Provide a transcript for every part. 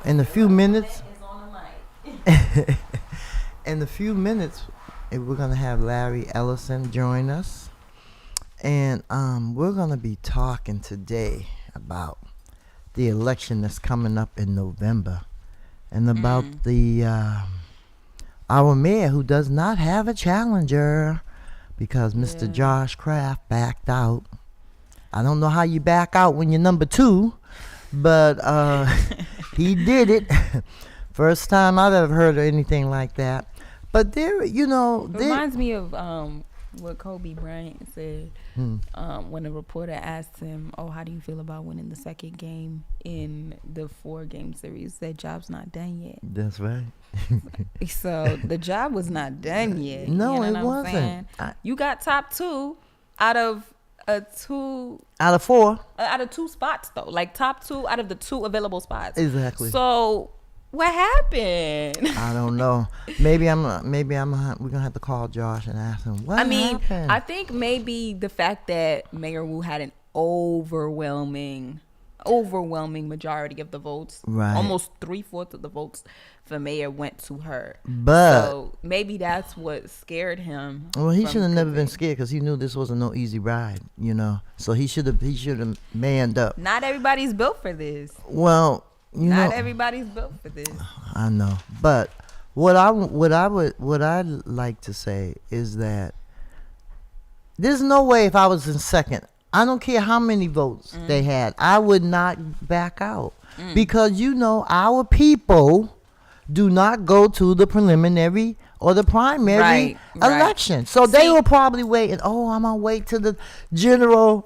in a few minutes, Is on the mic. in a few minutes, we're gonna have Larry Ellison join us, and we're gonna be talking today about the election that's coming up in November, and about the our mayor who does not have a challenger because Mr. Josh Kraft backed out. I don't know how you back out when you're number 2, but he did it. First time I've ever heard of anything like that. But there, you know, It reminds me of what Kobe Bryant said when a reporter asked him, "Oh, how do you feel about winning the second game in the 4-game series?" He said, "Job's not done yet." That's right. So the job was not done yet. No, you know it what I'm wasn't. saying? You got top 2 out of out of 4. out of 2 spots though, like top 2 out of the 2 available spots. Exactly. So what happened? I don't know. Maybe we're gonna have to call Josh and ask him what happened. I think maybe the fact that Mayor Wu had an overwhelming majority of the votes, right? Almost 3/4 of the votes for mayor went to her. But so maybe that's what scared him. Well, he should have never been scared because he knew this wasn't no easy ride, you know. So he should have manned up. Not everybody's built for this. Well, not everybody's built for this. I know, but what I'd like to say is that there's no way if I was in second, I don't care how many votes they had, I would not back out because our people do not go to the preliminary or the primary election. So they will probably wait and I'm gonna wait to the general.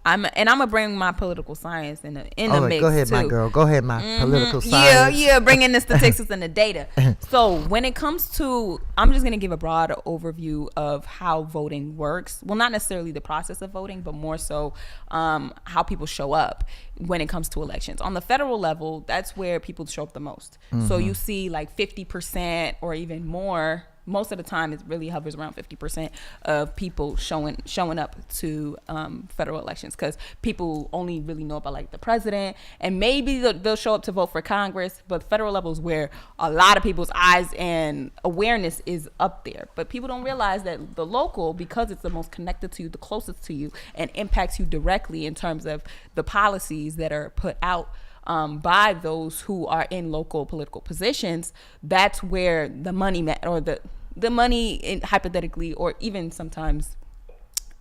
I'm I'm gonna bring my political science in the mix. Go ahead, too. my girl. Go ahead, my political science. Yeah, bringing the statistics and the data. So when it comes to, I'm just gonna give a broad overview of how voting works. Well, not necessarily the process of voting, but more so how people show up when it comes to elections. On the federal level, that's where people show up the most. So you see like 50% or even more. Most of the time, it really hovers around 50% of people showing up to federal elections because people only really know about like the president, and maybe they'll show up to vote for Congress. But federal level is where a lot of people's eyes and awareness is up there. But people don't realize that the local, because it's the most connected to you, the closest to you, and impacts you directly in terms of the policies that are put out by those who are in local political positions. That's where the money or the money hypothetically, or even sometimes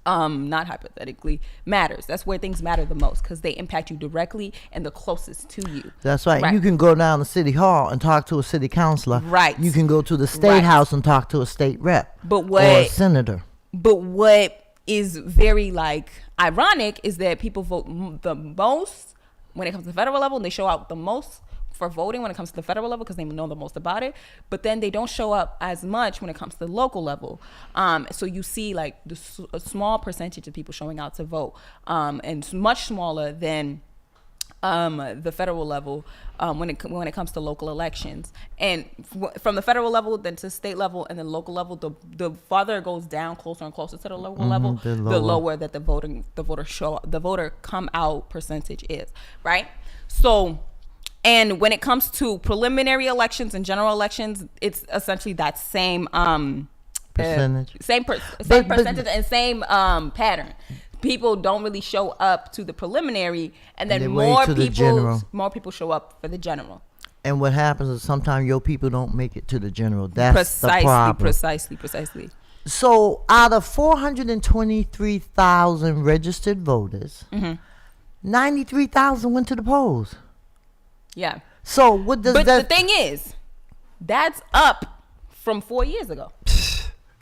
not hypothetically, matters. That's where things matter the most because they impact you directly and the closest to you. That's right. You can go down to City Hall and talk to a city councilor. Right. You can go to the state house and talk to a state rep or a senator. But what is very ironic is that people vote the most when it comes to the federal level, and they show out the most for voting when it comes to the federal level because they know the most about it, but then they don't show up as much when it comes to the local level. So you see a small percentage of people showing out to vote, and it's much smaller than the federal level when it comes to local elections. And from the federal level then to state level and then local level, the farther it goes down, closer and closer to the local level, the lower that the voter come out percentage is, right? So, and when it comes to preliminary elections and general elections, it's essentially that same percentage, same percentage and same pattern. People don't really show up to the preliminary, and then more people show up for the general. And what happens is sometimes your people don't make it to the general. That's the problem. Precisely. So out of 423,000 registered voters, 93,000 went to the polls. Yeah. So what does But the thing is, that's up from 4 years ago.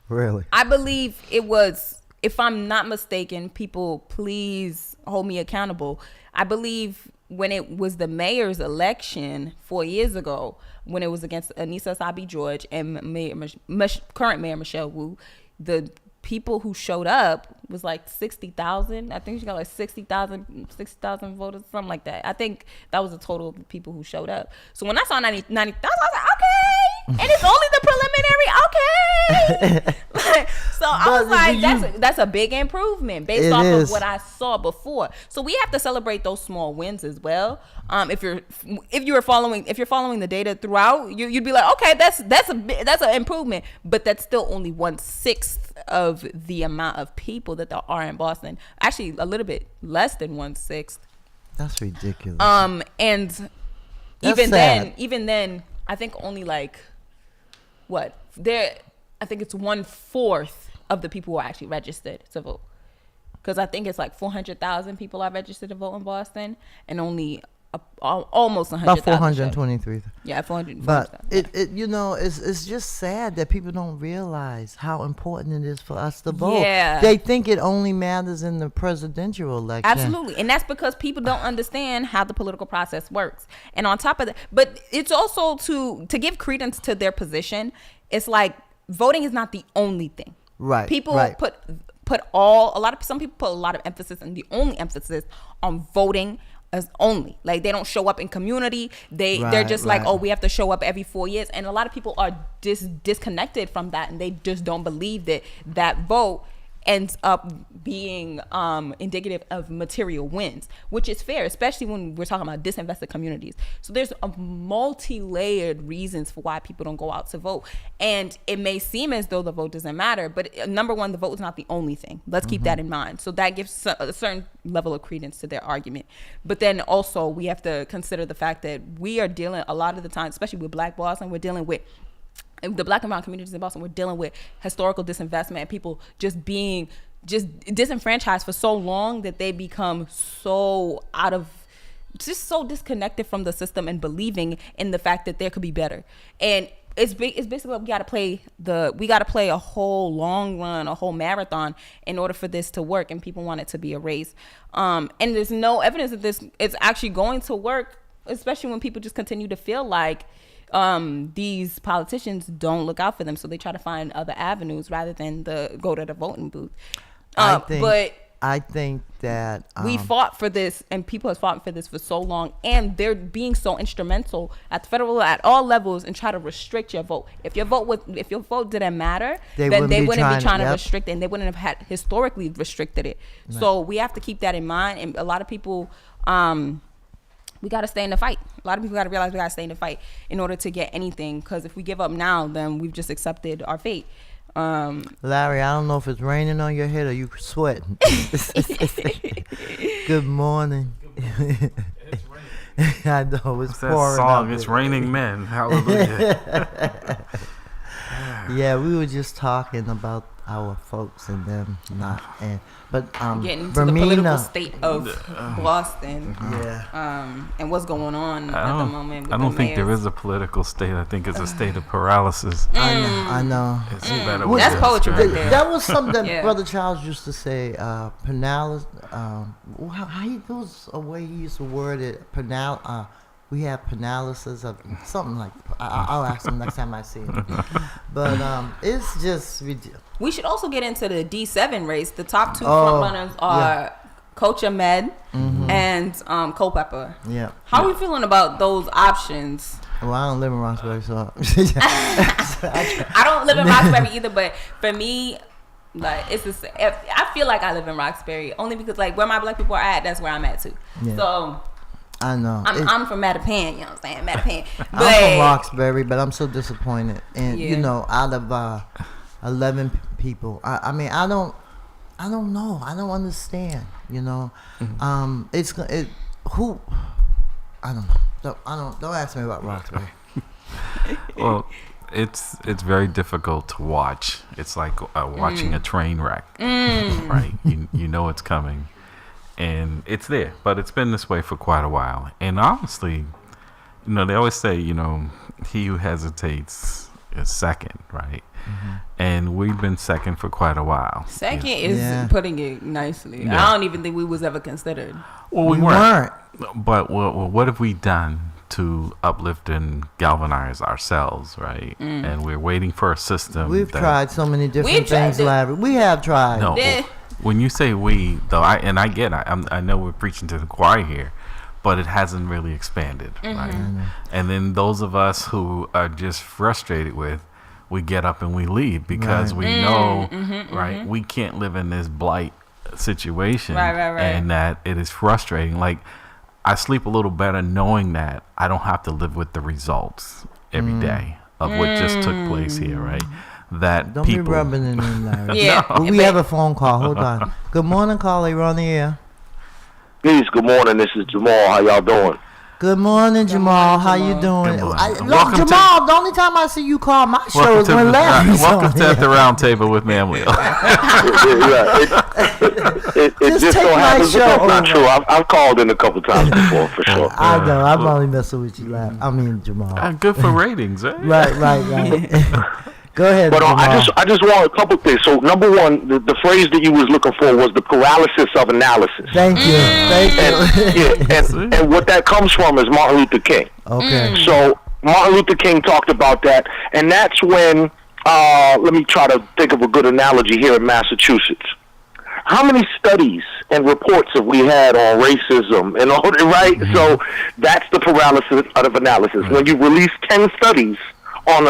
Really? I believe it was, if I'm not mistaken, people please hold me accountable. I believe when it was the mayor's election 4 years ago, when it was against Anissa Sabi George and current mayor Michelle Wu, the people who showed up was like 60,000. I think she got like 60,000 voters, something like that. I think that was the total of the people who showed up. So when I saw 90,000, I was like, okay, and it's only the preliminary. Okay. So I was like, that's a big improvement based off of what I saw before. So we have to celebrate those small wins as well. If you're following the data throughout, you'd be like, okay, that's an improvement, but that's still only 1/6 of the amount of people that there are in Boston. Actually, a little bit less than 1/6. That's ridiculous. And That's even sad. then, I think only like I think it's 1/4 of the people who are actually registered to vote. Because I think it's like 400,000 people are registered to vote in Boston, and only almost 100,000. About 423. Yeah, 400. But it's just sad that people don't realize how important it is for us to vote. Yeah. They think it only matters in the presidential election. Absolutely. And that's because people don't understand how the political process works. And on top of that, but it's also to give credence to their position. It's like voting is not the only thing. Right. People right. some people put a lot of emphasis, and the only emphasis on voting as only. Like, they don't show up in community. They're just like, oh, we have to show up every 4 years. And a lot of people are disconnected from that, and they just don't believe that vote ends up being indicative of material wins, which is fair, especially when we're talking about disinvested communities. So there's a multi-layered reasons for why people don't go out to vote. And it may seem as though the vote doesn't matter, but number one, the vote is not the only thing. Let's keep that in mind. So that gives a certain level of credence to their argument. But then also we have to consider the fact that we are dealing a lot of the time, especially with Black Boston, we're dealing with the Black and brown communities in Boston, we're dealing with historical disinvestment and people just being disenfranchised for so long that they become so so disconnected from the system and believing in the fact that there could be better. And it's basically we got to play a whole long run, a whole marathon in order for this to work, and people want it to be a race. And there's no evidence that this it's actually going to work, especially when people just continue to feel like these politicians don't look out for them, so they try to find other avenues rather than go to the voting booth. I think that we fought for this, and people have fought for this for so long, and they're being so instrumental at the federal, at all levels, and try to restrict your vote. If your vote didn't matter, then they wouldn't be trying to restrict it, and they wouldn't have had historically restricted it. Right. So we have to keep that in mind, and a lot of people. We got to stay in the fight. A lot of people got to realize we got to stay in the fight in order to get anything. Because if we give up now, then we've just accepted our fate. Larry, I don't know if it's raining on your head or you sweating. Good morning. It's raining. I know, it's pouring. That song, It's Raining Men. Hallelujah. Yeah, we were just talking about our folks and them getting to the political state of Boston. And what's going on at the moment. I don't think there is a political state. I think it's a state of paralysis. I know. That's poetry right there. That was something that Brother Charles used to say. Paralysis. There was a way he used to word it. We have paralysis of something like. I'll ask him next time I see him. But it's just ridiculous. We should also get into the D7 race. The top two front runners are Coach Ahmed and Culpepper. Yeah. How are we feeling about those options? Well, I don't live in Roxbury, so I don't live in Roxbury either. But for me, like I feel like I live in Roxbury only because like where my Black people are at, that's where I'm at too. Yeah. So. I know. I'm from Mattapan, you know what I'm saying? Mattapan. I'm from Roxbury, but I'm so disappointed. And out of 11 people, I mean, I don't know. I don't understand. You know, who? I don't know. Don't ask me about Roxbury. Well, it's very difficult to watch. It's like watching a train wreck, right? You know it's coming. And it's there, but it's been this way for quite a while. And honestly, they always say, he who hesitates is second, right? And we've been second for quite a while. Second is putting it nicely. I don't even think we was ever considered. Well, we weren't. But what have we done to uplift and galvanize ourselves, right? And we're waiting for a system. We've tried so many different things, Larry. We have tried. No. When you say we, though, I know we're preaching to the choir here, but it hasn't really expanded, right? And then those of us who are just frustrated with, we get up and we leave because we know, right, we can't live in this blight situation, right. and that it is frustrating. Like, I sleep a little better knowing that I don't have to live with the results every day of what just took place here, right? That Don't people be rubbing it in, Larry. Yeah. Well, we have a phone call. Hold on. Good morning, caller. You're on the air. Peace. Good morning. This is Jamal. How y'all doing? Good morning, Jamal. How you doing? Good morning. Look, Welcome to- Jamal, the only time I see you call my show welcome is to, when Larry's welcome on to At the here. Round Table with Mamley. It Just just take so my happens show that that's not over. true. I've called in a couple times before, for sure. I know. I'm only messing with you, Larry. I mean, Jamal. Good for ratings, right? Right. Go ahead, But Jamal. I just want a couple things. So number one, the phrase that you was looking for was the paralysis of analysis. Thank you. And what that comes from is Martin Luther King. Okay. So Martin Luther King talked about that, and that's when, let me try to think of a good analogy here in Massachusetts. How many studies and reports have we had on racism and all that, right? So that's the paralysis of analysis. When you release 10 studies on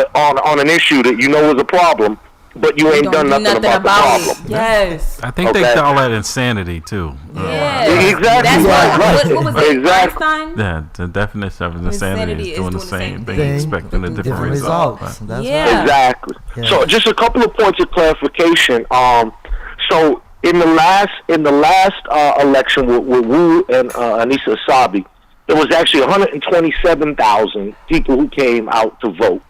an issue that you know is a problem, but you ain't done nothing about the problem. it. Yes. I think they call that insanity too. Yeah. Exactly. That's what was it? Exactly. Einstein? Yeah, the definition of insanity is doing the same thing, thing, expecting a different result. results. That's Yeah. right. Exactly. Yeah. So just a couple of points of clarification. So in the last election with Wu and Anissa Asabi, there was actually 127,000 people who came out to vote,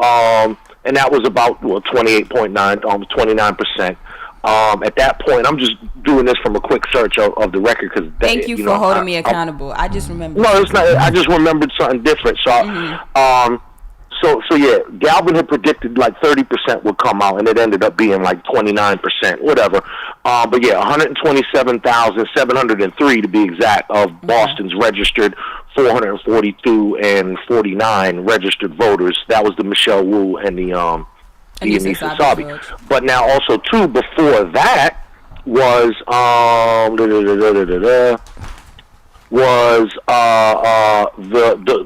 and that was about 28.9, 29%. At that point, I'm just doing this from a quick search of the record because Thank you for holding me accountable. I just remember. No, it's not. I just remembered something different. So, so yeah, Galvin had predicted like 30% would come out, and it ended up being like 29%, whatever. But yeah, 127,703 to be exact of Boston's registered 442 and 49 registered voters. That was the Michelle Wu and the Anissa Asabi. But now also too, before that was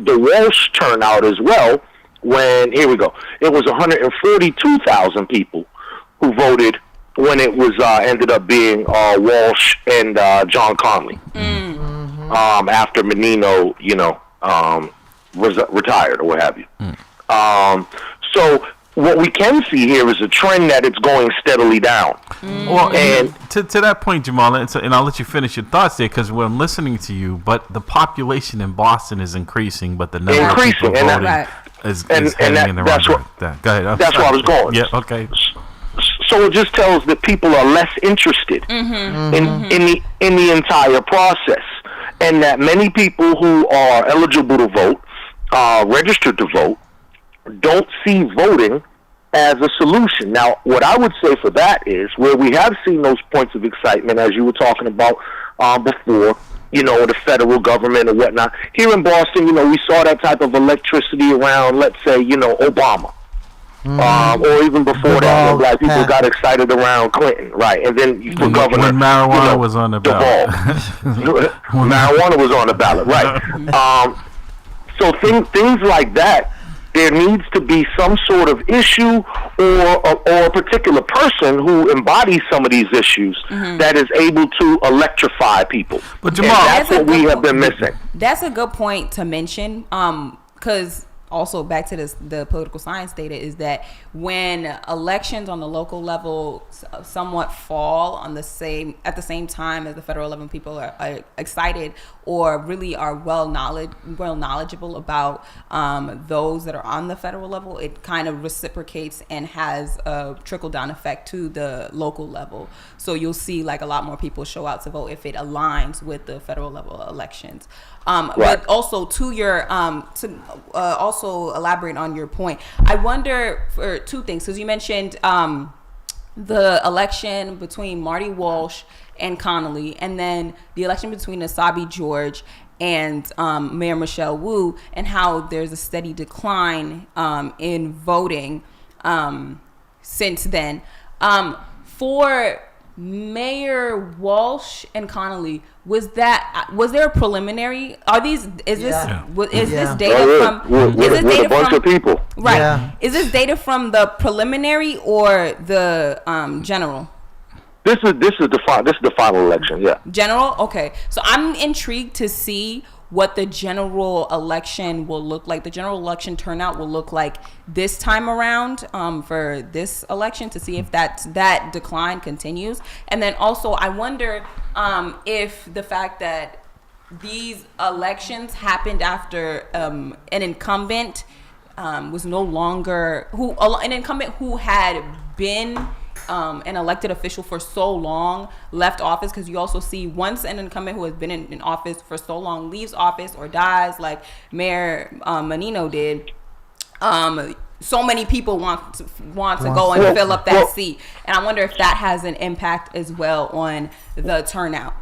the Walsh turnout as well. When here we go, it was 142,000 people who voted when it was ended up being Walsh and John Conley after Menino, retired or what have you. So what we can see here is a trend that it's going steadily down. Well, and to that point, Jamal, and I'll let you finish your thoughts there because I'm listening to you. But the population in Boston is increasing, but the number of people voting is heading in the wrong direction. Go ahead. That's where I was going. Yeah. Okay. So it just tells that people are less interested in the entire process, and that many people who are eligible to vote, registered to vote, don't see voting as a solution. Now, what I would say for that is where we have seen those points of excitement, as you were talking about before, the federal government or whatnot. Here in Boston, we saw that type of electricity around, let's say, Obama. Or even before that, when black people got excited around Clinton, right? And then for governor, when marijuana was on the ballot. When marijuana was on the ballot, right? So things like that, there needs to be some sort of issue or a particular person who embodies some of these issues that is able to electrify people. But Jamal, that's what we have been missing. That's a good point to mention, because also back to the political science data is that when elections on the local level somewhat fall at the same time as the federal level, people are excited or really are well knowledgeable about those that are on the federal level. It kind of reciprocates and has a trickle down effect to the local level. So you'll see like a lot more people show out to vote if it aligns with the federal level elections. But also to your also elaborate on your point, I wonder for two things, because you mentioned the election between Marty Walsh and Connolly, and then the election between Asabi George and Mayor Michelle Wu, and how there's a steady decline in voting since then. For Mayor Walsh and Connolly, was there a preliminary? Is this data from with a bunch of people? Right. Yeah. Is this data from the preliminary or the general? This is the final election. Yeah. General? Okay. So I'm intrigued to see what the general election will look like. The general election turnout will look like this time around for this election, to see if that decline continues. And then also I wonder if the fact that these elections happened after an incumbent was no longer an incumbent who had been an elected official for so long left office, because you also see once an incumbent who has been in office for so long leaves office or dies, like Mayor Menino did, so many people want to go and fill up that seat, and I wonder if that has an impact as well on the turnout.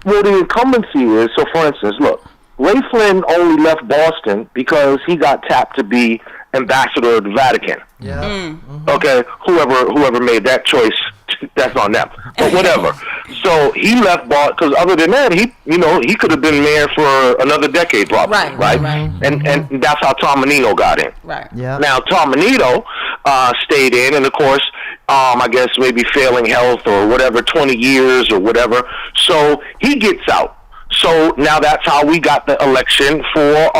Well, the incumbency is, so for instance, look, Ray Flynn only left Boston because he got tapped to be ambassador of the Vatican. Yeah. Mm-hmm. Okay, whoever made that choice, that's on them. But whatever. So he left Boston because other than that, he could have been mayor for another decade, probably. Right. And that's how Tom Menino got in. Right. Yeah. Now Tom Menino stayed in, and of course, I guess maybe failing health or whatever, 20 years or whatever. So he gets out. So now that's how we got the election for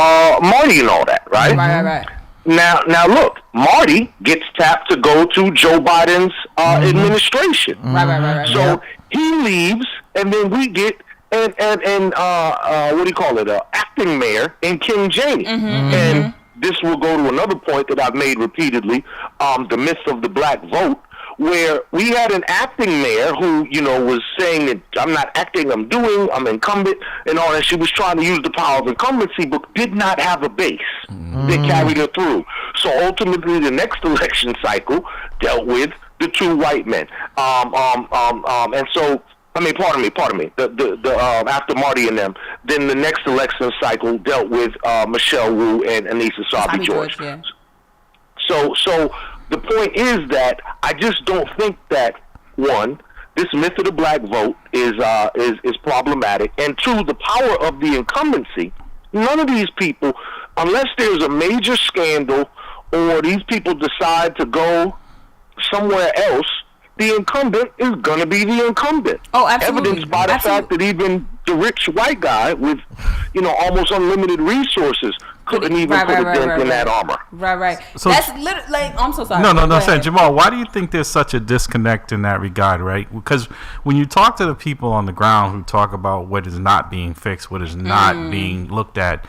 Marty and all that, right? Right. Now look, Marty gets tapped to go to Joe Biden's administration. Right. So he leaves, and then we get and what do you call it? Acting mayor in King Janey. And this will go to another point that I've made repeatedly, the myth of the black vote, where we had an acting mayor who, was saying that I'm not acting, I'm incumbent and all that. She was trying to use the power of incumbency, but did not have a base that carried her through. So ultimately, the next election cycle dealt with the two white men. And so, pardon me. The after Marty and them, then the next election cycle dealt with Michelle Wu and Anissa Sarby George. Yeah. So the point is that I just don't think that, one, this myth of the black vote is problematic, and two, the power of the incumbency. None of these people, unless there's a major scandal or these people decide to go somewhere else, the incumbent is going to be the incumbent. Oh, absolutely. Evidenced by the fact that even the rich white guy with, almost unlimited resources couldn't even put a dent in that armor. Right. So, that's literally, I'm so sorry. No, saying, Jamal, why do you think there's such a disconnect in that regard, right? Because when you talk to the people on the ground who talk about what is not being fixed, what is not being looked at,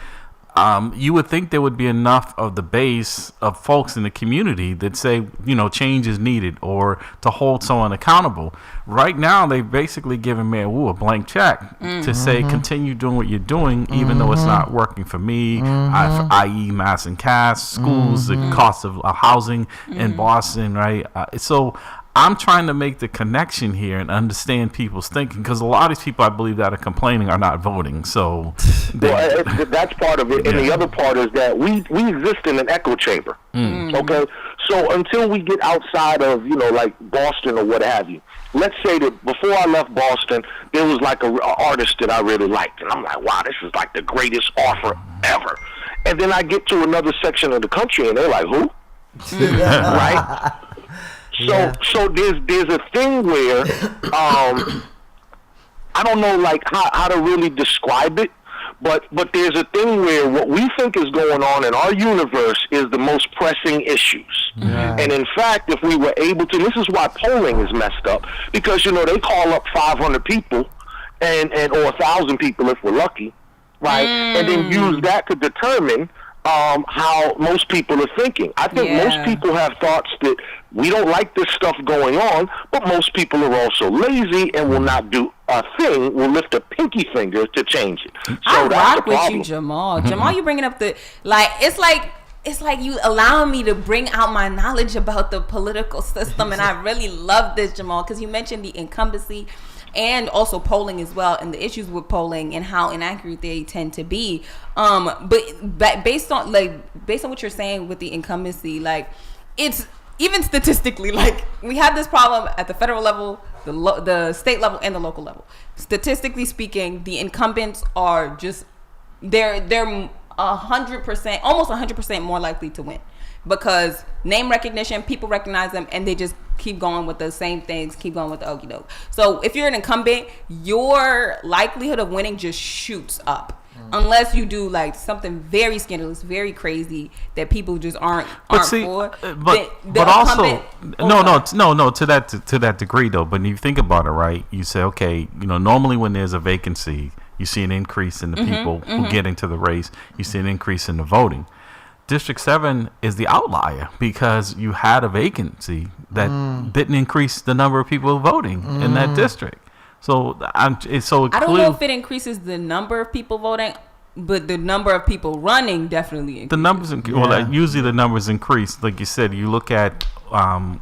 you would think there would be enough of the base of folks in the community that say, change is needed, or to hold someone accountable. Right now, they've basically given Mayor Wu a blank check to say, continue doing what you're doing, even though it's not working for me, i.e. mass and cast, schools, the cost of housing in Boston, right? So I'm trying to make the connection here and understand people's thinking, because a lot of these people, I believe, that are complaining are not voting. So that's part of it. And the other part is that we exist in an echo chamber. Okay? So until we get outside of, like Boston or what have you, let's say that before I left Boston, there was like an artist that I really liked. And I'm like, wow, this is like the greatest offer ever. And then I get to another section of the country and they're like, who? Right? So there's a thing where I don't know like how to really describe it, but there's a thing where what we think is going on in our universe is the most pressing issues. And in fact, if we were able to, this is why polling is messed up, because they call up 500 people and or 1,000 people if we're lucky, right? And then use that to determine how most people are thinking. I think most people have thoughts that we don't like this stuff going on, but most people are also lazy and will not do a thing, will lift a pinky finger to change it. So I that's rock the with problem. you, Jamal. Jamal, you bringing up it's like you allowing me to bring out my knowledge about the political system, and I really love this, Jamal, because you mentioned the incumbency and also polling as well, and the issues with polling and how inaccurate they tend to be. But based on what you're saying with the incumbency, like even statistically, like we have this problem at the federal level, the state level, and the local level. Statistically speaking, the incumbents are just they're 100%, almost 100% more likely to win because name recognition, people recognize them, and they just keep going with the same things, keep going with the okie doke. So if you're an incumbent, your likelihood of winning just shoots up. Unless you do like something very scandalous, very crazy that people just aren't for. But also, no. To that degree though. But if you think about it, right? You say, okay, normally when there's a vacancy, you see an increase in the people who get into the race. You see an increase in the voting. District 7 is the outlier because you had a vacancy that didn't increase the number of people voting in that district. So I don't know if it increases the number of people voting, but the number of people running definitely increases. The numbers, usually the numbers increase. Like you said, you look at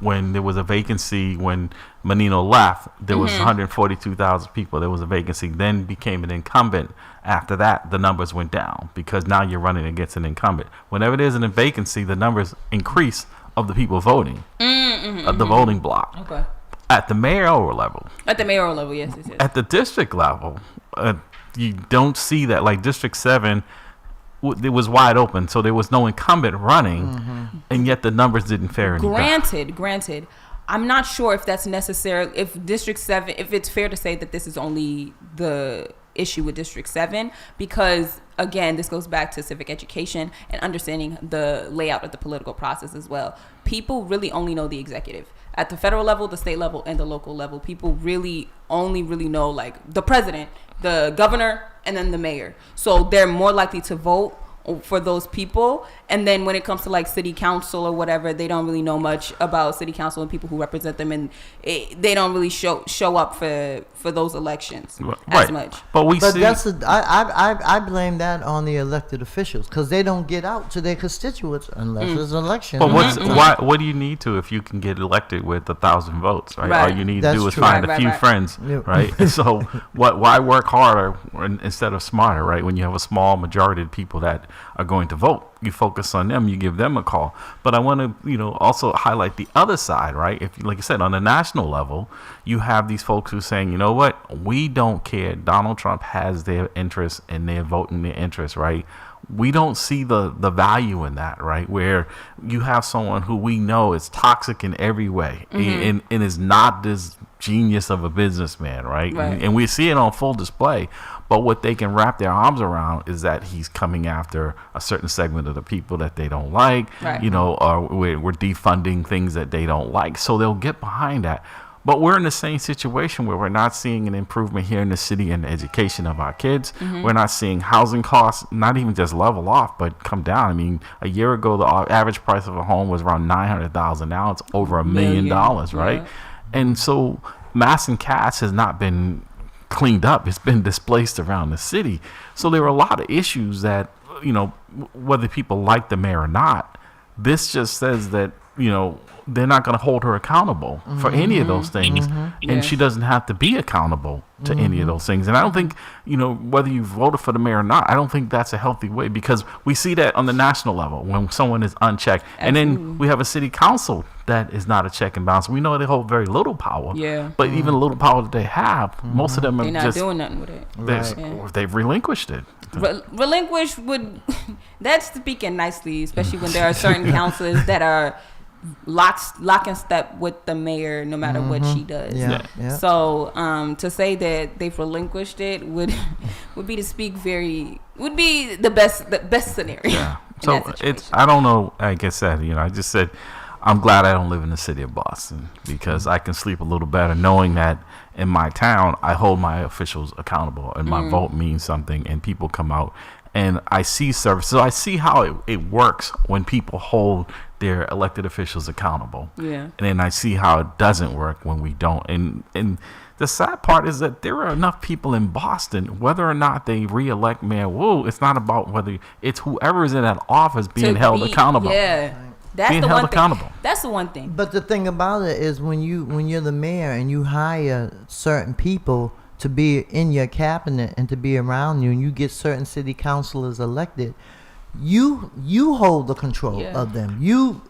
when there was a vacancy when Menino left, there was 142,000 people. There was a vacancy, then became an incumbent. After that, the numbers went down because now you're running against an incumbent. Whenever there's a vacancy, the numbers increase of the people voting, of the voting block. Okay. At the mayoral level. At the mayoral level, yes. At the district level, you don't see that. Like District 7, it was wide open, so there was no incumbent running, and yet the numbers didn't fare any better. Granted. I'm not sure if that's necessary. If District 7, if it's fair to say that this is only the issue with District 7, because again, this goes back to civic education and understanding the layout of the political process as well. People really only know the executive. At the federal level, the state level, and the local level, people really only know like the president, the governor, and then the mayor. So they're more likely to vote for those people. And then when it comes to like city council or whatever, they don't really know much about city council and people who represent them, and they don't really show up for those elections as much. But I blame that on the elected officials because they don't get out to their constituents unless there's an election. But what do you need to if you can get elected with 1,000 votes, right? All you need to do is find a few friends, right? So why work harder instead of smarter, right? When you have a small majority of people that are going to vote, you focus on them, you give them a call. But I want to, also highlight the other side, right? If, like I said, on the national level, you have these folks who are saying, you know what, we don't care. Donald Trump has their interests and they're voting their interests, right? We don't see the value in that, right? Where you have someone who we know is toxic in every way and is not this genius of a businessman, right? And we see it on full display. But what they can wrap their arms around is that he's coming after a certain segment of the people that they don't like, or we're defunding things that they don't like. So they'll get behind that. But we're in the same situation where we're not seeing an improvement here in the city in the education of our kids. We're not seeing housing costs, not even just level off, but come down. I mean, a year ago, the average price of a home was around $900,000. Now it's over $1 million, right? Yeah. And so Mass and Cass has not been cleaned up. It's been displaced around the city. So there are a lot of issues that, whether people like the mayor or not, this just says that, they're not going to hold her accountable for any of those things. And she doesn't have to be accountable to any of those things. And I don't think, whether you voted for the mayor or not, I don't think that's a healthy way, because we see that on the national level when someone is unchecked. And then we have a city council that is not a check and balance. We know they hold very little power. Yeah. But even the little power that they have, most of them are not doing nothing with it. Or they've relinquished it. Relinquish would, that's speaking nicely, especially when there are certain councilors that are lock in step with the mayor no matter what she does. So to say that they've relinquished it would be to speak would be the best scenario. So it's, I don't know, like I said, I just said I'm glad I don't live in the city of Boston, because I can sleep a little better knowing that in my town I hold my officials accountable and my vote means something, and people come out and I see service. So I see how it works when people hold their elected officials accountable. And then I see how it doesn't work when we don't. And the sad part is that there are enough people in Boston, whether or not they re-elect Mayor Wu, it's not about whether it's whoever is in that office being held accountable. That's being the held one accountable. Thing. That's the one thing. But the thing about it is when you're the mayor and you hire certain people to be in your cabinet and to be around you, and you get certain city councilors elected, you hold the control Yeah. of them.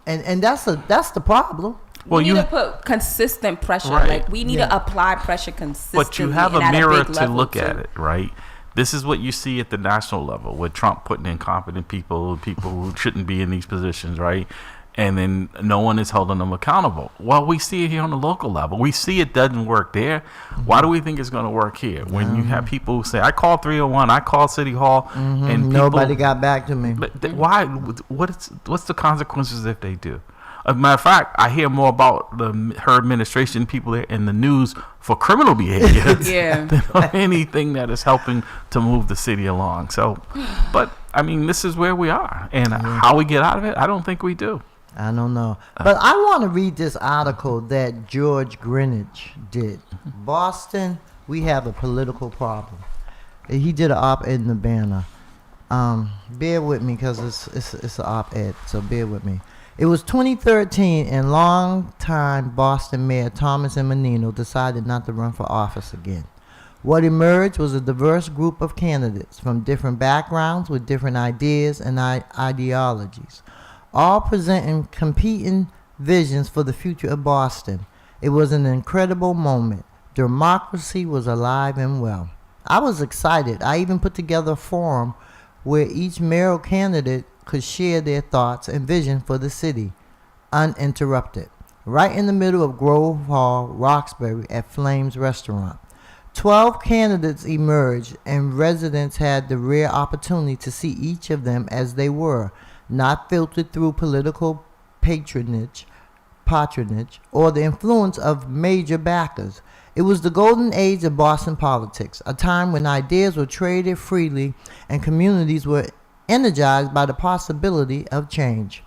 And that's the problem. Well, we you need to put consistent pressure. Right. Like we need Yeah. to apply pressure consistently. but you have and a at mirror big to level, look too. at it, right? This is what you see at the national level with Trump putting incompetent people who shouldn't be in these positions, right? And then no one is holding them accountable. Well, we see it here on the local level. We see it doesn't work there. Why do we think it's going to work here? When you have people who say, I called 301, I called City Hall, and people, Nobody got back to me. But why? What's the consequences if they do? As a matter of fact, I hear more about her administration people there in the news for criminal behavior Yeah. than on anything that is helping to move the city along. So, but I mean, this is where we are, and how we get out of it, I don't think we do. I don't know. But I want to read this article that George Greenwich did. Boston, we have a political problem. He did an op-ed in the Banner. Bear with me because it's an op-ed, so bear with me. It was 2013, and longtime Boston Mayor Thomas M. Menino decided not to run for office again. What emerged was a diverse group of candidates from different backgrounds with different ideas and ideologies, all presenting competing visions for the future of Boston. It was an incredible moment. Democracy was alive and well. I was excited. I even put together a forum where each mayoral candidate could share their thoughts and vision for the city, uninterrupted. Right in the middle of Grove Hall, Roxbury, at Flames Restaurant. 12 candidates emerged, and residents had the rare opportunity to see each of them as they were, not filtered through political patronage, or the influence of major backers. It was the golden age of Boston politics, a time when ideas were traded freely and communities were energized by the possibility of change.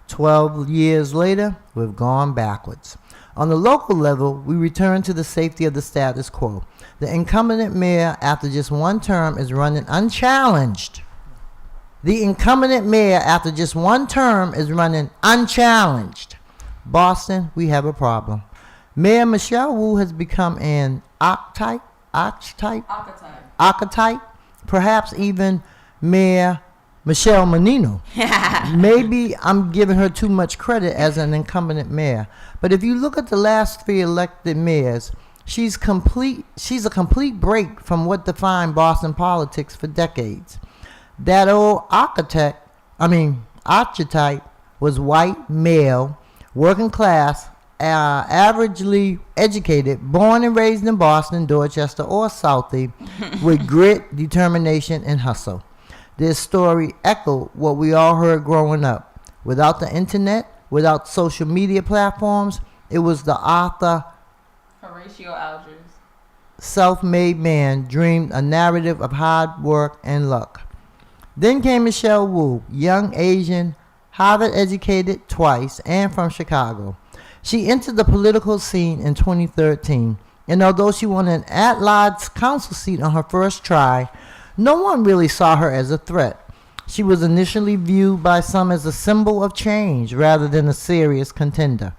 12 years later, we've gone backwards. On the local level, we return to the safety of the status quo. The incumbent mayor, after just one term, is running unchallenged. Boston, we have a problem. Mayor Michelle Wu has become an archetype, perhaps even Mayor Michelle Menino. Maybe I'm giving her too much credit as an incumbent mayor. But if you look at the last 3 elected mayors, she's a complete break from what defined Boston politics for decades. That old archetype was white, male, working class, averagely educated, born and raised in Boston, Dorchester, or Southie, with grit, determination, and hustle. This story echoed what we all heard growing up. Without the internet, without social media platforms, it was the author Horatio Alger's self-made man dreamed a narrative of hard work and luck. Then came Michelle Wu, young Asian, Harvard educated twice, and from Chicago. She entered the political scene in 2013, and although she won an at-large council seat on her first try, no one really saw her as a threat. She was initially viewed by some as a symbol of change rather than a serious contender,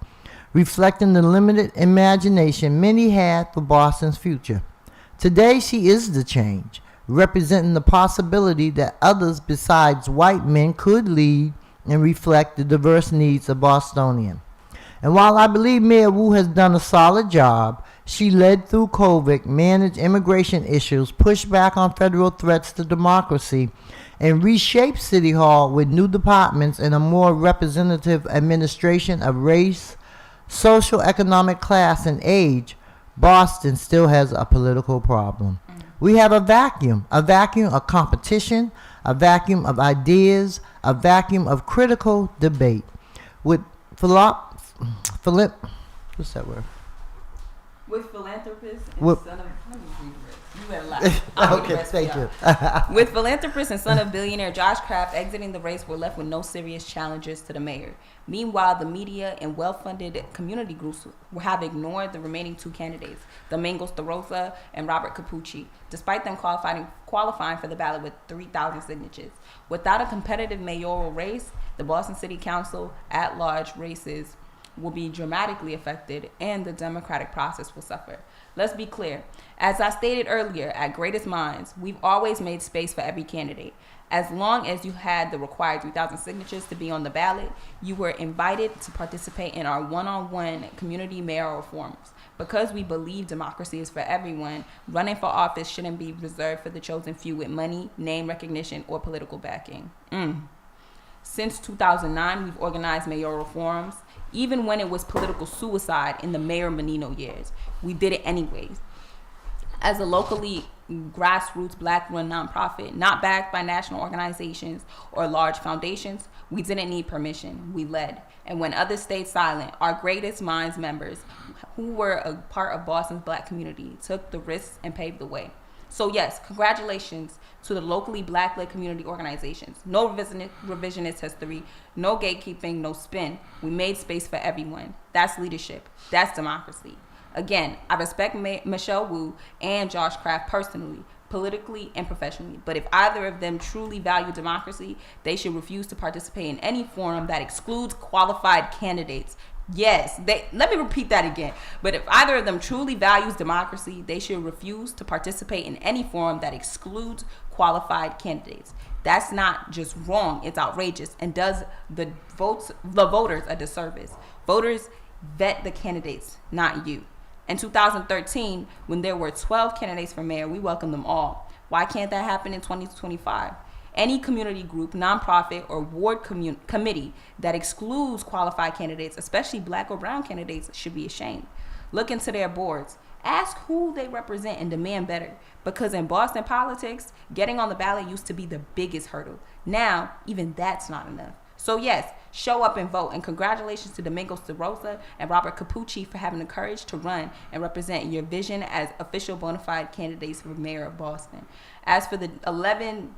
reflecting the limited imagination many had for Boston's future. Today, she is the change, representing the possibility that others besides white men could lead and reflect the diverse needs of Bostonians. And while I believe Mayor Wu has done a solid job, she led through COVID, managed immigration issues, pushed back on federal threats to democracy, and reshaped City Hall with new departments and a more representative administration of race, social, economic class, and age. Boston still has a political problem. We have a vacuum of competition, a vacuum of ideas, a vacuum of critical debate. With what's that word? With philanthropists and With- son of you better laugh. Okay, thank you. With philanthropist and son of billionaire Josh Kraft exiting the race, we're left with no serious challenges to the mayor. Meanwhile, the media and well-funded community groups have ignored the remaining 2 candidates, Domingos DeRosa and Robert Capucci, despite them qualifying for the ballot with 3,000 signatures. Without a competitive mayoral race, the Boston City Council at-large races will be dramatically affected and the democratic process will suffer. Let's be clear. As I stated earlier, at Greatest Minds, we've always made space for every candidate. As long as you had the required 3,000 signatures to be on the ballot, you were invited to participate in our one-on-one community mayoral forums. Because we believe democracy is for everyone, running for office shouldn't be reserved for the chosen few with money, name recognition, or political backing. Since 2009, we've organized mayoral forums, even when it was political suicide in the Mayor Menino years. We did it anyways. As a locally grassroots black-run nonprofit, not backed by national organizations or large foundations, we didn't need permission. We led. And when others stayed silent, our Greatest Minds members, who were a part of Boston's black community, took the risks and paved the way. So yes, congratulations to the locally black-led community organizations. No revisionist history, no gatekeeping, no spin. We made space for everyone. That's leadership. That's democracy. Again, I respect Michelle Wu and Josh Kraft personally, politically and professionally. But if either of them truly value democracy, they should refuse to participate in any forum that excludes qualified candidates. Yes, let me repeat that again. But if either of them truly values democracy, they should refuse to participate in any forum that excludes qualified candidates. That's not just wrong, it's outrageous and does the voters a disservice. Voters vet the candidates, not you. In 2013, when there were 12 candidates for mayor, we welcomed them all. Why can't that happen in 2025? Any community group, nonprofit, or ward committee that excludes qualified candidates, especially black or brown candidates, should be ashamed. Look into their boards. Ask who they represent and demand better. Because in Boston politics, getting on the ballot used to be the biggest hurdle. Now, even that's not enough. So yes, show up and vote. And congratulations to Domingo Starosa and Robert Capucci for having the courage to run and represent your vision as official bona fide candidates for mayor of Boston. As for the 11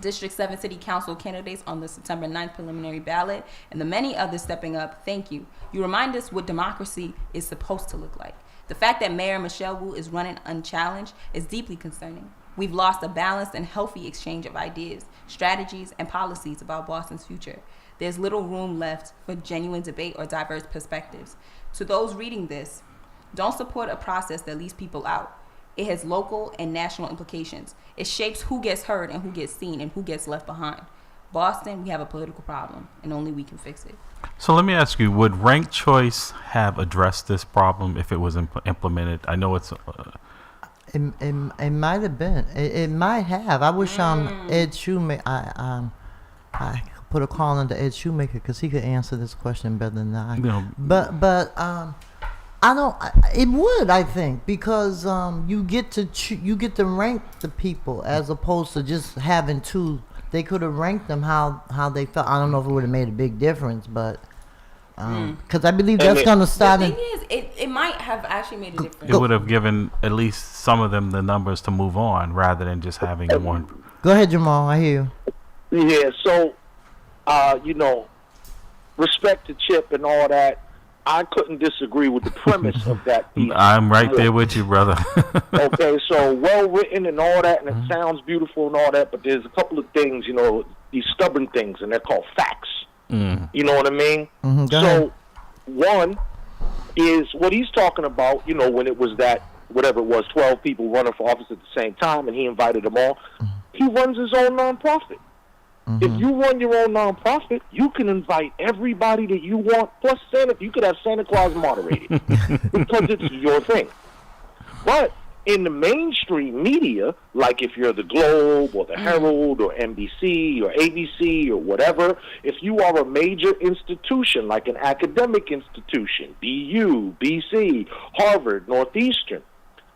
District 7 City Council candidates on the September 9th preliminary ballot and the many others stepping up, thank you. You remind us what democracy is supposed to look like. The fact that Mayor Michelle Wu is running unchallenged is deeply concerning. We've lost a balanced and healthy exchange of ideas, strategies, and policies about Boston's future. There's little room left for genuine debate or diverse perspectives. To those reading this, don't support a process that leaves people out. It has local and national implications. It shapes who gets heard and who gets seen and who gets left behind. Boston, we have a political problem, and only we can fix it. So let me ask you, would ranked choice have addressed this problem if it was implemented? I know it's... It might have been. It might have. I wish Ed Shoemaker. I put a call into Ed Shoemaker because he could answer this question better than I. But I don't. It would, I think, because you get to rank the people as opposed to just having two. They could have ranked them how they felt. I don't know if it would have made a big difference, but. Because I believe that's going to start. The thing is, it might have actually made a difference. It would have given at least some of them the numbers to move on rather than just having one. Go ahead, Jamal. I hear you. Yeah, so, respect to Chip and all that. I couldn't disagree with the premise of that piece. I'm right there with you, brother. Okay, so well written and all that, and it sounds beautiful and all that, but there's a couple of things, these stubborn things, and they're called facts. You know what I mean? So, one is what he's talking about, when it was that, whatever it was, 12 people running for office at the same time, and he invited them all. He runs his own nonprofit. If you run your own nonprofit, you can invite everybody that you want, plus Santa. You could have Santa Claus moderated because it's your thing. But in the mainstream media, like if you're the Globe or the Herald or NBC or ABC or whatever, if you are a major institution like an academic institution, BU, BC, Harvard, Northeastern,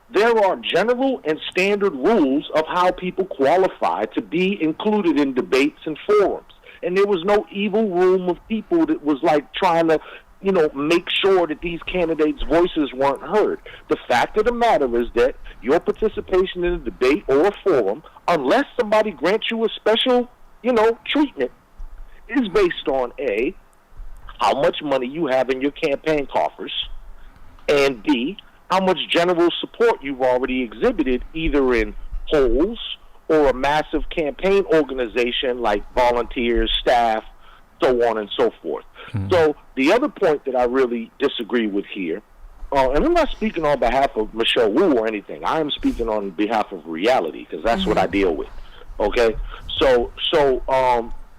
there are general and standard rules of how people qualify to be included in debates and forums. And there was no evil room of people that was like trying to make sure that these candidates' voices weren't heard. The fact of the matter is that your participation in a debate or a forum, unless somebody grants you a special, treatment, is based on A, how much money you have in your campaign coffers, and B, how much general support you've already exhibited either in polls or a massive campaign organization like volunteers, staff, so on and so forth. So the other point that I really disagree with here, and I'm not speaking on behalf of Michelle Wu or anything. I am speaking on behalf of reality, because that's what I deal with. Okay, so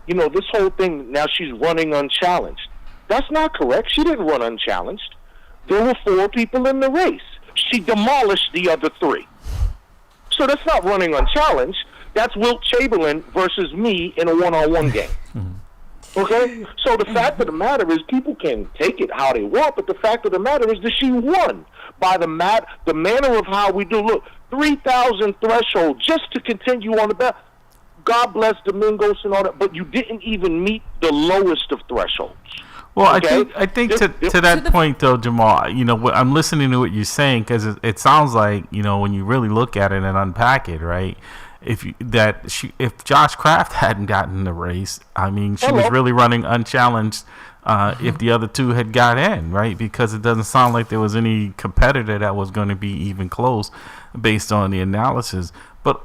this whole thing, now she's running unchallenged. That's not correct. She didn't run unchallenged. There were 4 people in the race. She demolished the other 3. So that's not running unchallenged. That's Wilt Chamberlain versus me in a one-on-one game. Okay? So the fact of the matter is, people can take it how they want, but the fact of the matter is that she won by the manner of how we do. Look, 3,000 threshold just to continue on the back. God bless Domingos and all that, but you didn't even meet the lowest of thresholds. Well, okay? I think to that point though, Jamal, I'm listening to what you're saying, because it sounds like, when you really look at it and unpack it, right? If Josh Kraft hadn't gotten the race, I mean, she was really running unchallenged. If the other 2 had got in, right? Because it doesn't sound like there was any competitor that was going to be even close, based on the analysis. But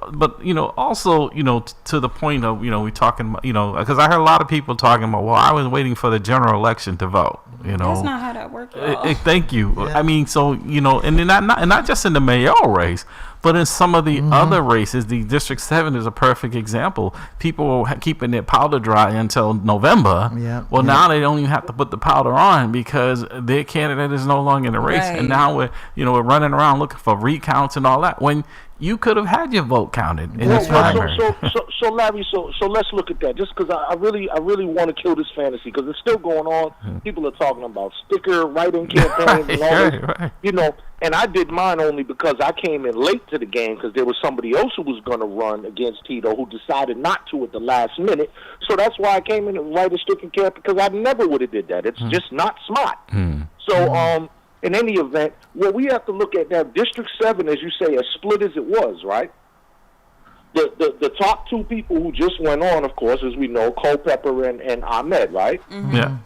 also, to the point of, we talking about, because I heard a lot of people talking about, well, I was waiting for the general election to vote. That's not how that works. Thank you. Yeah. I mean, so and not just in the mayoral race, but in some of the other races. The District 7 is a perfect example. People were keeping their powder dry until November. Yeah. Now they don't even have to put the powder on, because their candidate is no longer in the race, Right. and now we're running around looking for recounts and all that, when you could have had your vote counted in the primary. So Larry, so let's look at that. Just because I really want to kill this fantasy, because it's still going on. People are talking about sticker writing campaigns and all this. Right. And I did mine only because I came in late to the game, because there was somebody else who was going to run against Tito who decided not to at the last minute. So that's why I came in and write a sticker campaign, because I never would have did that. It's just not smart. So in any event, what we have to look at now, District 7, as you say, as split as it was, right? The top 2 people who just went on, of course, as we know, Culpepper and Ahmed, right? Yeah.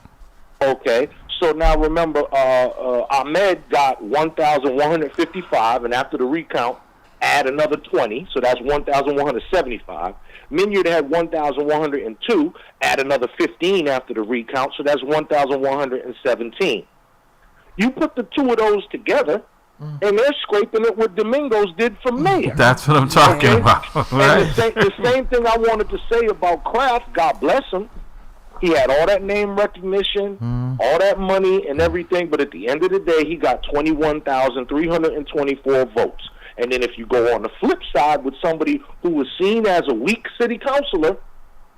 Okay. So now remember, Ahmed got 1,155, and after the recount, add another 20, so that's 1,175. Minyard had 1,102, add another 15 after the recount, so that's 1,117. You put the 2 of those together, and they're scraping it what Domingos did for mayor. That's what I'm talking about. Right? And the same thing I wanted to say about Kraft, God bless him. He had all that name recognition, all that money and everything, but at the end of the day, he got 21,324 votes. And then if you go on the flip side with somebody who was seen as a weak city councilor,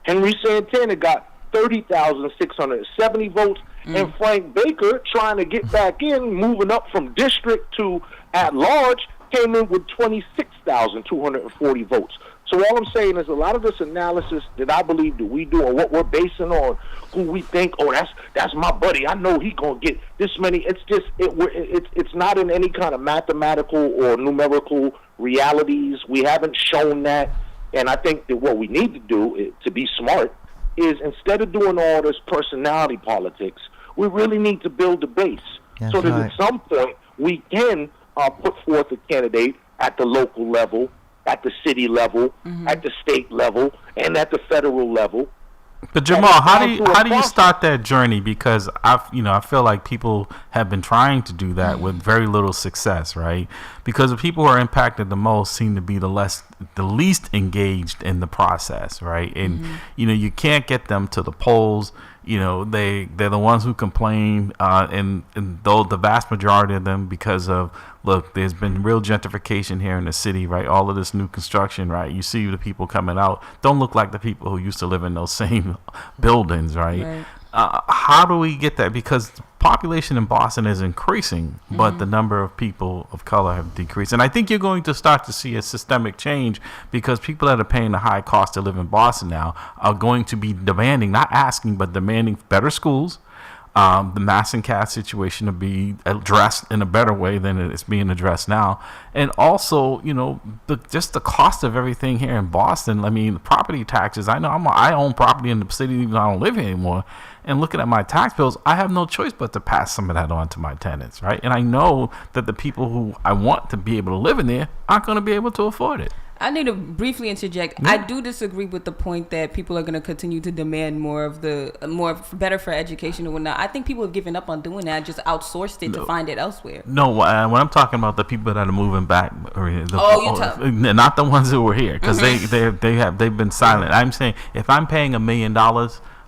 Henry Santana got 30,670 votes, and Frank Baker, trying to get back in, moving up from district to at large, came in with 26,240 votes. So all I'm saying is, a lot of this analysis that I believe that we do, and what we're basing on who we think, that's my buddy, I know he gonna get this many. It's just it's not in any kind of mathematical or numerical realities. We haven't shown that, and I think that what we need to do to be smart is, instead of doing all this personality politics, we really need to build a base. That's so that right. at some point we can put forth a candidate at the local level, at the city level, at the state level, and at the federal level. But Jamal, how do you start that journey? Because I feel like people have been trying to do that with very little success, right? Because the people who are impacted the most seem to be the least engaged in the process, right? And you can't get them to the polls. They're the ones who complain, and though the vast majority of them, because of, look, there's been real gentrification here in the city, right? All of this new construction, right? You see the people coming out don't look like the people who used to live in those same buildings, right? How do we get that? Because the population in Boston is increasing, but the number of people of color have decreased. And I think you're going to start to see a systemic change, because people that are paying the high cost to live in Boston now are going to be demanding, not asking, but demanding better schools, the mass and caste situation to be addressed in a better way than it's being addressed now. And also, just the cost of everything here in Boston. I mean, property taxes. I know I own property in the city, even though I don't live here anymore. And looking at my tax bills, I have no choice but to pass some of that on to my tenants, right? And I know that the people who I want to be able to live in there aren't going to be able to afford it. I need to briefly interject. I do disagree with the point that people are going to continue to demand more better for education and whatnot. I think people have given up on doing that, just outsourced it to find it elsewhere. No, when I'm talking about the people that are moving back, not the ones who were here, because they've been silent. I'm saying if I'm paying $1 million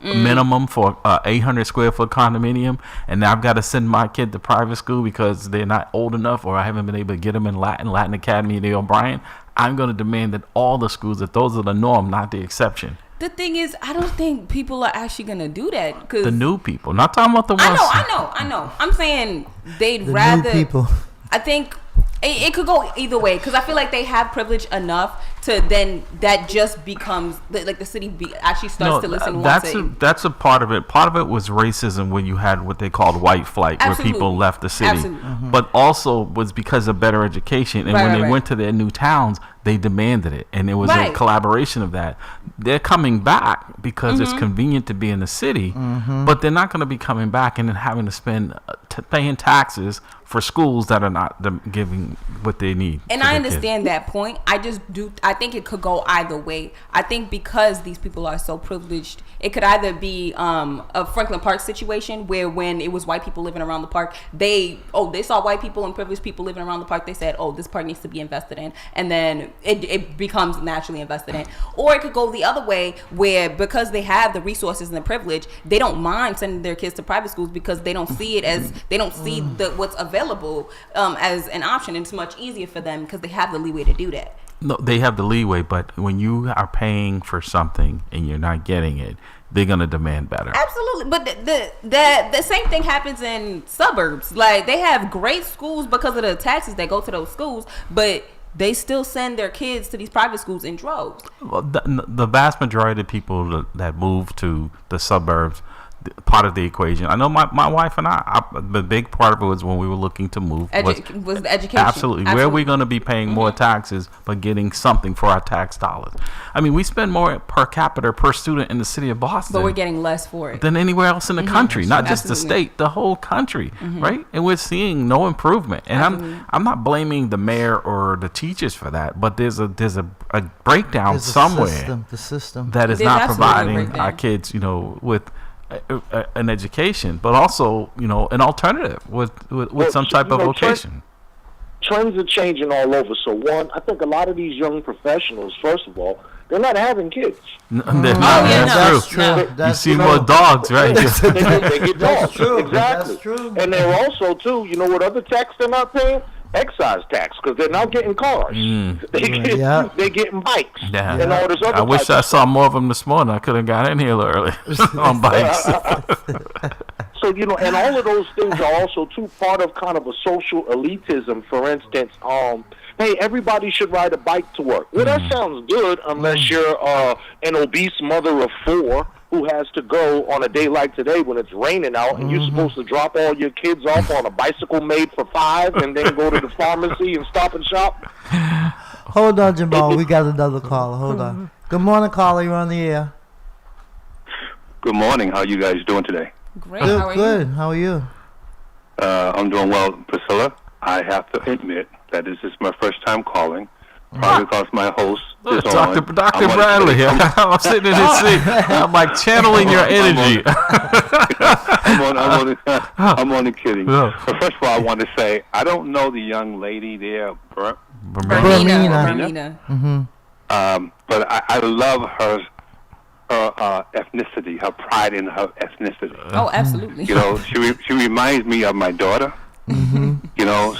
minimum for 800 square foot condominium, and now I've got to send my kid to private school because they're not old enough, or I haven't been able to get them in Latin Academy, the O'Brien, I'm going to demand that all the schools, that those are the norm, not the exception. The thing is, I don't think people are actually going to do that. Cause the new people, not talking about the ones. I know. I'm saying they'd rather. New people. I think it could go either way, because I feel like they have privilege enough to then that just becomes like the city actually starts to listen. That's a part of it. Part of it was racism when you had what they called white flight, where people left the city. But also was because of better education, and when they went to their new towns, they demanded it, and it was a collaboration of that. They're coming back because it's convenient to be in the city, but they're not going to be coming back and then having to spend paying taxes for schools that are not giving what they need. And I understand that point. I think it could go either way. I think because these people are so privileged, it could either be a Franklin Park situation where when it was white people living around the park, they saw white people and privileged people living around the park. They said, this park needs to be invested in. And then it becomes naturally invested in. Or it could go the other way where because they have the resources and the privilege, they don't mind sending their kids to private schools because they don't see it as, they don't see what's available as an option. And it's much easier for them because they have the leeway to do that. No, they have the leeway, but when you are paying for something and you're not getting it, they're gonna demand better. Absolutely, but the same thing happens in suburbs. Like they have great schools because of the taxes that go to those schools, but they still send their kids to these private schools in droves. Well, the vast majority of people that move to the suburbs, part of the equation. I know my wife and I, the big part of it was when we were looking to move was the education. Absolutely. Where are we going to be paying more taxes but getting something for our tax dollars? I mean, we spend more per capita per student in the city of Boston, but we're getting less for it than anywhere else in the country, not just the state, the whole country, right? And we're seeing no improvement. And I'm not blaming the mayor or the teachers for that, but there's a breakdown somewhere. The system that is not providing our kids, with an education, but also an alternative with some type of vocation. Trends are changing all over. So one, I think a lot of these young professionals, first of all, they're not having kids. They're not. That's true. You see more dogs, right? They get dogs. That's true. Exactly. That's true. And they're also too. You know what other tax they're not paying? Excise tax, because they're now getting cars. They're getting bikes and all this other. I wish I saw more of them this morning. I could have got in here a little early on bikes. So and all of those things are also too part of kind of a social elitism. For instance, hey, everybody should ride a bike to work. Well, that sounds good unless you're an obese mother of 4 who has to go on a day like today when it's raining out, and you're supposed to drop all your kids off on a bicycle made for 5 and then go to the pharmacy and stop and shop. Hold on, Jamal. We got another caller. Hold on. Good morning, caller. You're on the air. Good morning. How are you guys doing today? Great. How are you? How are you? I'm doing well, Priscilla. I have to admit that this is my first time calling. Probably because my host is Dr. Bradley here. I'm sitting in his seat. I'm like channeling your energy. I'm only kidding. But first of all, I want to say I don't know the young lady there, Bermina. But I love her ethnicity, her pride in her ethnicity. Oh, absolutely. She reminds me of my daughter.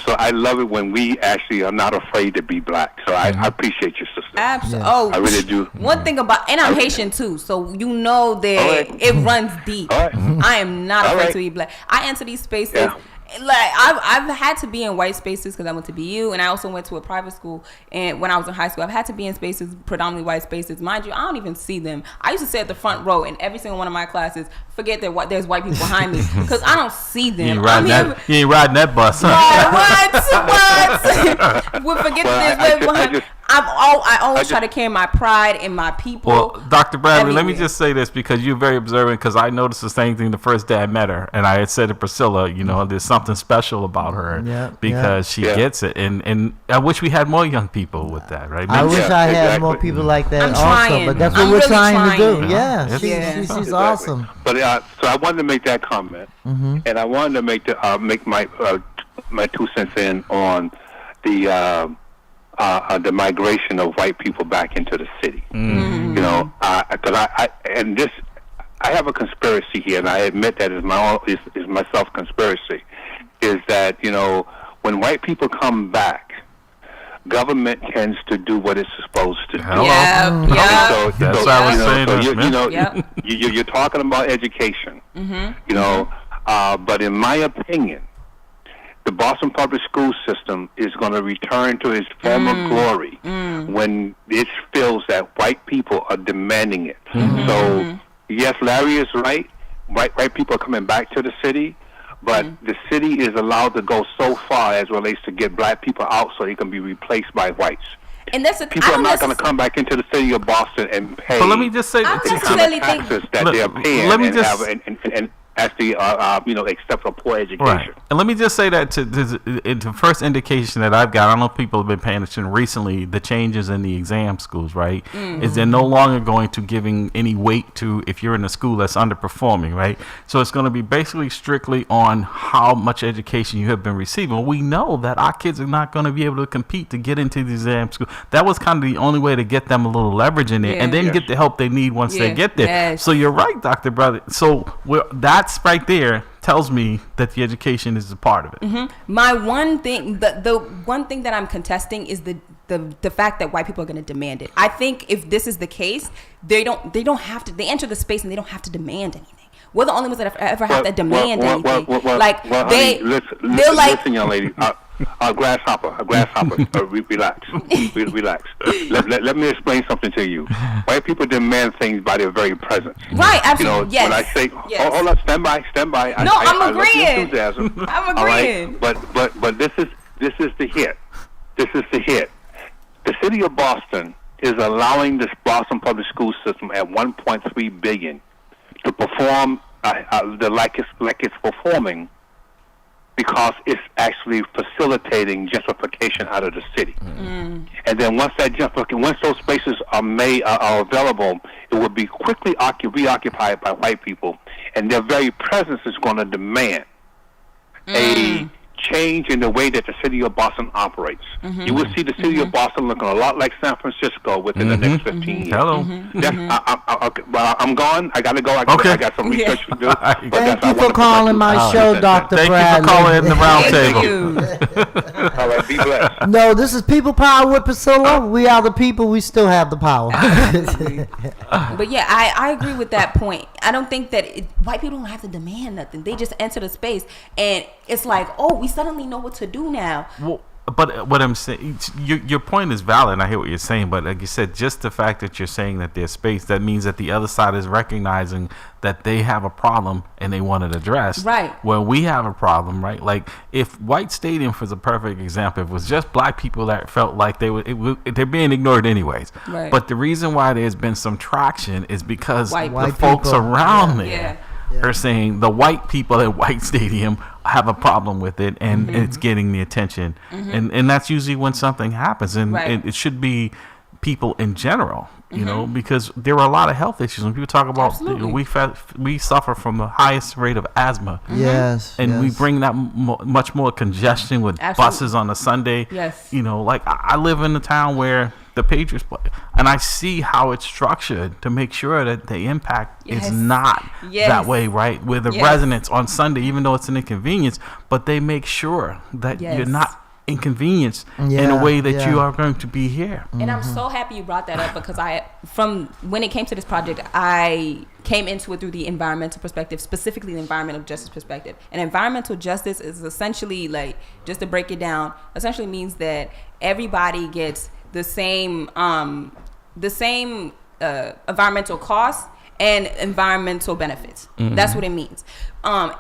So I love it when we actually are not afraid to be black. So I appreciate your sister. Absolutely. Oh, I really do. One thing about, and I'm Haitian too, so that it runs deep. I am not afraid to be black. I enter these spaces. Yeah. Like I've had to be in white spaces because I went to BU, and I also went to a private school. And when I was in high school, I've had to be in spaces, predominantly white spaces. Mind you, I don't even see them. I used to sit at the front row in every single one of my classes. Forget that there's white people behind me because I don't see them. You ain't riding that bus, huh? What? Well, forget that there's white behind. I always try to carry my pride in my people. Well, Dr. Bradley, let me everywhere. just say this because you're very observant. Because I noticed the same thing the first day I met her, and I had said to Priscilla, you know, there's something special about her because she gets it, and I wish we had more young people with that, right? I wish I had exactly. more people like that I'm also, trying. but that's what I'm we're really trying to do. trying. Yeah, she's Exactly. awesome. But so I wanted to make that comment, and I wanted to make my 2 cents in on the migration of white people back into the city. You know, because I have a conspiracy here, and I admit that is my self conspiracy. Is that, you know, when white people come back, government tends to do what it's supposed to do. Hello. Yeah. That's what I was saying. You're talking about education. You know, but in my opinion, the Boston public school system is going to return to its former glory when it feels that white people are demanding it. So, yes, Larry is right. White people are coming back to the city, but the city is allowed to go so far as relates to get black people out so they can be replaced by whites. And that's People are not going to come back into the city of Boston and pay But let me just say, I don't the kind necessarily of think- taxes that they're paying let me and just- have and actually except for poor education. Right. And let me just say that the first indication that I've got, I don't know if people have been paying attention recently, the changes in the exam schools, right? Is they're no longer going to giving any weight to if you're in a school that's underperforming, right? So it's going to be basically strictly on how much education you have been receiving. We know that our kids are not going to be able to compete to get into the exam school. That was kind of the only way to get them a little leverage in there and then get the help they need once they get there. Yes. So you're right, Dr. Brother. So that's right there tells me that the education is a part of it. My one thing, the one thing that I'm contesting is the fact that white people are going to demand it. I think if this is the case, they don't have to. They enter the space and they don't have to demand anything. We're the only ones that ever have to demand anything. Listen, young lady. Grasshopper. Relax. Relax. Let me explain something to you. White people demand things by their very presence. Right, absolutely. You know, Yes. when I say, Yes. hold up, stand by. No, I'm I love your agreeing. enthusiasm. I'm All right? agreeing. But this is the hit. This is the hit. The city of Boston is allowing this Boston public school system at $1.3 billion to perform like it's performing, because it's actually facilitating gentrification out of the city. And then once those spaces are available, it will be quickly reoccupied by white people, and their very presence is going to demand a change in the way that the city of Boston operates. You will see the city of Boston looking a lot like San Francisco within the next 15 years. Hello. Well, I'm gone. I got to go. I got some research to do. But Thank that's- I you for wanna calling my put show, that- Dr. Thank Bradley. you for calling in the round Thank table. you. All right, be blessed. No, this is People Power with Priscilla. We are the people. We still have the power. But yeah, I agree with that point. I don't think that white people don't have to demand nothing. They just enter the space, and it's like, oh, we suddenly know what to do now. Well, but what I'm saying, your point is valid, and I hear what you're saying. But like you said, just the fact that you're saying that there's space, that means that the other side is recognizing that they have a problem and they want it addressed. Right. When we have a problem, right? Like if White Stadium was a perfect example, if it was just black people that felt like they're being ignored anyways. Right. But the reason why there's been some traction is because White the folks people. around Yeah. there are saying the white people at White Stadium have a problem with it, and it's getting the attention, and that's usually when something happens, and Right. it should be people in general, you know, because there are a lot of health issues when people talk about, you know, we suffer from the highest rate of asthma, Yes. and we yes. bring that much more congestion with Absolutely. buses on a Sunday. Yes. You know, like I live in a town where the Patriots play, and I see how it's structured to make sure that the impact Yes. is not Yes. that way, right? Where the Yes. residents on Sunday, even though it's an inconvenience, but they make sure that Yes. you're not inconvenienced in a Yeah, way that yeah. you are going to be here. And I'm so happy you brought that up, because from when it came to this project, I came into it through the environmental perspective, specifically the environmental justice perspective. And environmental justice is essentially, like, just to break it down, essentially means that everybody gets the same environmental costs and environmental benefits. That's what it means.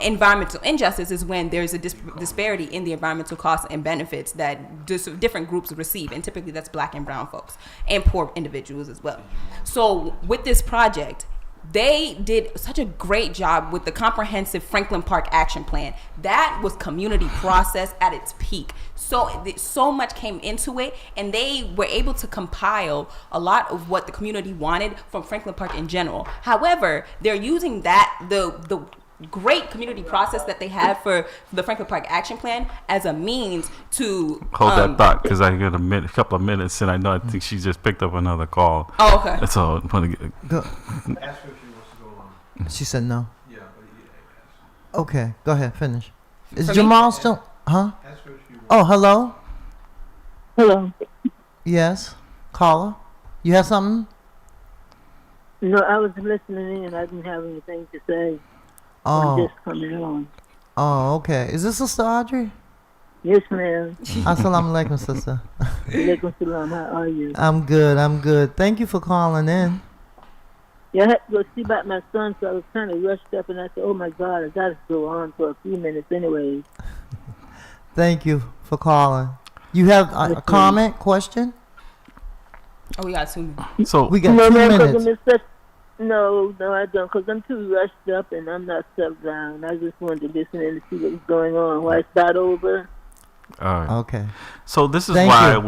Environmental injustice is when there's a disparity in the environmental costs and benefits that different groups receive, and typically that's Black and brown folks and poor individuals as well. So with this project, they did such a great job with the comprehensive Franklin Park action plan. That was community process at its peak. So much came into it, and they were able to compile a lot of what the community wanted from Franklin Park in general. However, they're using that, the great community process that they have for the Franklin Park action plan as a means to hold that thought, because I got a couple of minutes, and I think she just picked up another call. Oh, okay. That's all. I want to get. Go. Ask her if she wants to go on. She said no. Yeah, but yeah, Okay, go ahead, finish. Is For me? Jamal still? Huh? ask her if she wants. Oh, hello. Hello. Yes, caller. You have something? No, I was listening in. I didn't have anything to say. I'm Oh, just coming on. oh, okay. Is this Sister Audrey? Yes, ma'am. Assalamu alaikum, sister. Alaikum salam. How are you? I'm good. I'm good. Thank you for calling in. Yeah, I had to go see about my son, so I was kind of rushed up, and I said, oh, my God, I got to go on for a few minutes anyway. Thank you for calling. You have a comment, question? Oh, we got 2 minutes. So We got No, 2 ma'am, 'cause minutes. I'm in such... No, I don't, because I'm too rushed up, and I'm not settled down. I just wanted to listen and see what was going on. Why it's not over? all right. Okay. So this is Thank why you.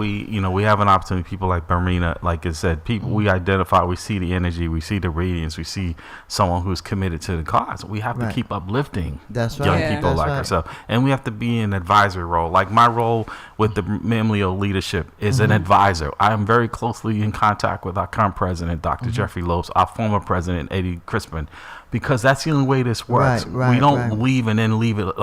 we have an opportunity. People like Bermina, like I said, people we identify, we see the energy, we see the radiance, we see someone who's committed to the cause. We have Right. to keep uplifting That's right. young Yeah. people That's like right. ourselves, and we have to be in an advisory role. Like my role with the Memleo leadership is an advisor. I am very closely in contact with our current president, Dr. Jeffrey Lopes, our former president, Eddie Crispin, because that's the only way this works. Right, we don't right. leave and then leave it up